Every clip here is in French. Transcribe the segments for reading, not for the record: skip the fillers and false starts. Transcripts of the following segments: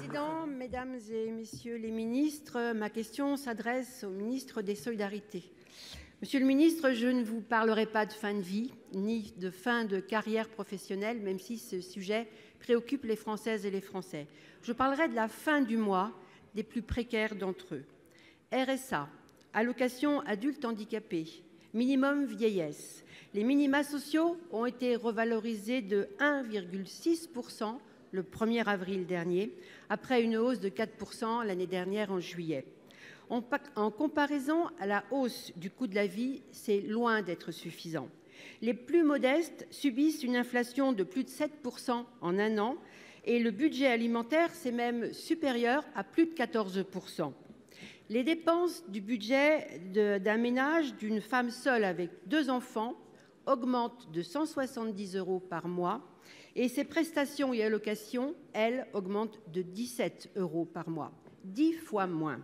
Président, Mesdames et Messieurs les ministres, ma question s'adresse au ministre des Solidarités. Monsieur le ministre, je ne vous parlerai pas de fin de vie ni de fin de carrière professionnelle, même si ce sujet préoccupe les Françaises et les Français. Je parlerai de la fin du mois des plus précaires d'entre eux. RSA, allocation adulte handicapé, minimum vieillesse. Les minima sociaux ont été revalorisés de 1,6% le 1er avril dernier, après une hausse de 4% l'année dernière en juillet. En comparaison à la hausse du coût de la vie, c'est loin d'être suffisant. Les plus modestes subissent une inflation de plus de 7% en un an et le budget alimentaire, c'est même supérieur à plus de 14%. Les dépenses du budget d'un ménage d'une femme seule avec 2 enfants augmentent de 170 € par mois et ses prestations et allocations, elles, augmentent de 17 € par mois, 10 fois moins.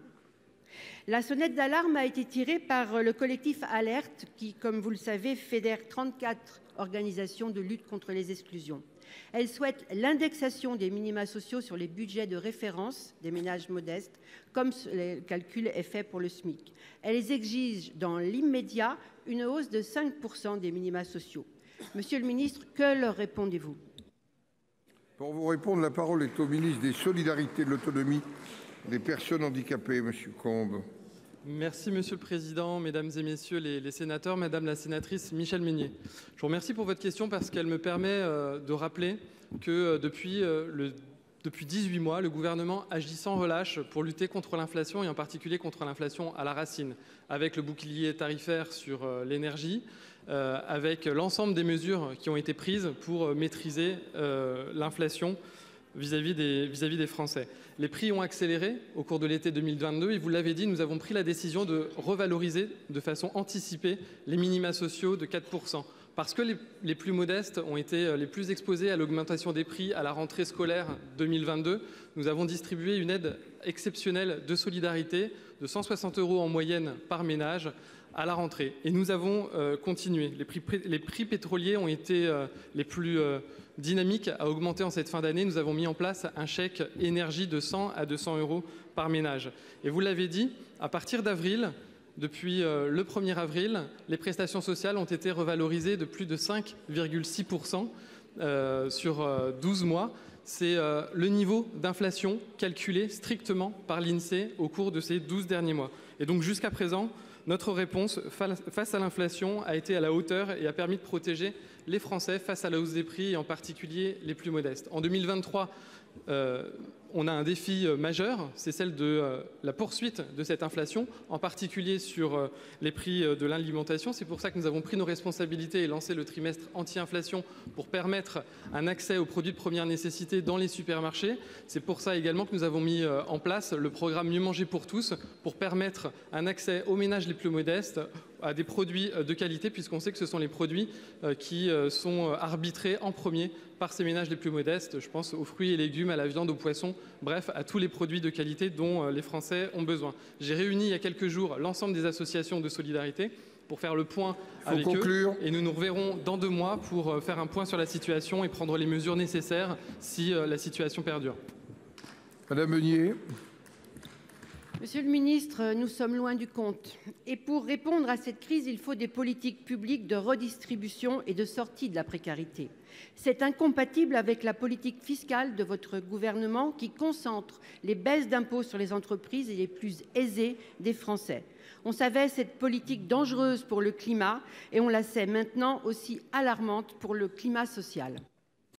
La sonnette d'alarme a été tirée par le collectif Alerte qui, comme vous le savez, fédère 34 organisations de lutte contre les exclusions. Elle souhaite l'indexation des minima sociaux sur les budgets de référence des ménages modestes, comme le calcul est fait pour le SMIC. Elles exigent dans l'immédiat une hausse de 5% des minima sociaux. Monsieur le ministre, que leur répondez-vous? Pour vous répondre, la parole est au ministre des Solidarités et de l'Autonomie des personnes handicapées, Monsieur Combes. Merci Monsieur le Président, Mesdames et Messieurs les sénateurs, Madame la sénatrice Michèle Meunier. Je vous remercie pour votre question parce qu'elle me permet de rappeler que depuis 18 mois, le gouvernement agit sans relâche pour lutter contre l'inflation et en particulier contre l'inflation à la racine, avec le bouclier tarifaire sur l'énergie, avec l'ensemble des mesures qui ont été prises pour maîtriser l'inflation vis-à-vis des Français. Les prix ont accéléré au cours de l'été 2022 et vous l'avez dit, nous avons pris la décision de revaloriser de façon anticipée les minima sociaux de 4%. Parce que les plus modestes ont été les plus exposés à l'augmentation des prix à la rentrée scolaire 2022, nous avons distribué une aide exceptionnelle de solidarité de 160 € en moyenne par ménage à la rentrée. Et nous avons continué. Les prix pétroliers ont été les plus dynamiques à augmenter en cette fin d'année. Nous avons mis en place un chèque énergie de 100 à 200 € par ménage. Et vous l'avez dit, à partir d'avril, depuis le 1er avril, les prestations sociales ont été revalorisées de plus de 5,6% sur 12 mois. C'est le niveau d'inflation calculé strictement par l'INSEE au cours de ces 12 derniers mois. Et donc jusqu'à présent, notre réponse face à l'inflation a été à la hauteur et a permis de protéger les Français face à la hausse des prix et en particulier les plus modestes. En 2023, on a un défi majeur, c'est celle de la poursuite de cette inflation, en particulier sur les prix de l'alimentation. C'est pour ça que nous avons pris nos responsabilités et lancé le trimestre anti-inflation pour permettre un accès aux produits de première nécessité dans les supermarchés. C'est pour ça également que nous avons mis en place le programme Mieux manger pour tous pour permettre un accès aux ménages les plus modestes à des produits de qualité, puisqu'on sait que ce sont les produits qui sont arbitrés en premier par ces ménages les plus modestes. Je pense aux fruits et légumes, à la viande, aux poissons, bref, à tous les produits de qualité dont les Français ont besoin. J'ai réuni il y a quelques jours l'ensemble des associations de solidarité pour faire le point avec eux. Et nous nous reverrons dans 2 mois pour faire un point sur la situation et prendre les mesures nécessaires si la situation perdure. Madame Meunier. Monsieur le ministre, nous sommes loin du compte. Et pour répondre à cette crise, il faut des politiques publiques de redistribution et de sortie de la précarité. C'est incompatible avec la politique fiscale de votre gouvernement qui concentre les baisses d'impôts sur les entreprises et les plus aisés des Français. On savait cette politique dangereuse pour le climat et on la sait maintenant aussi alarmante pour le climat social.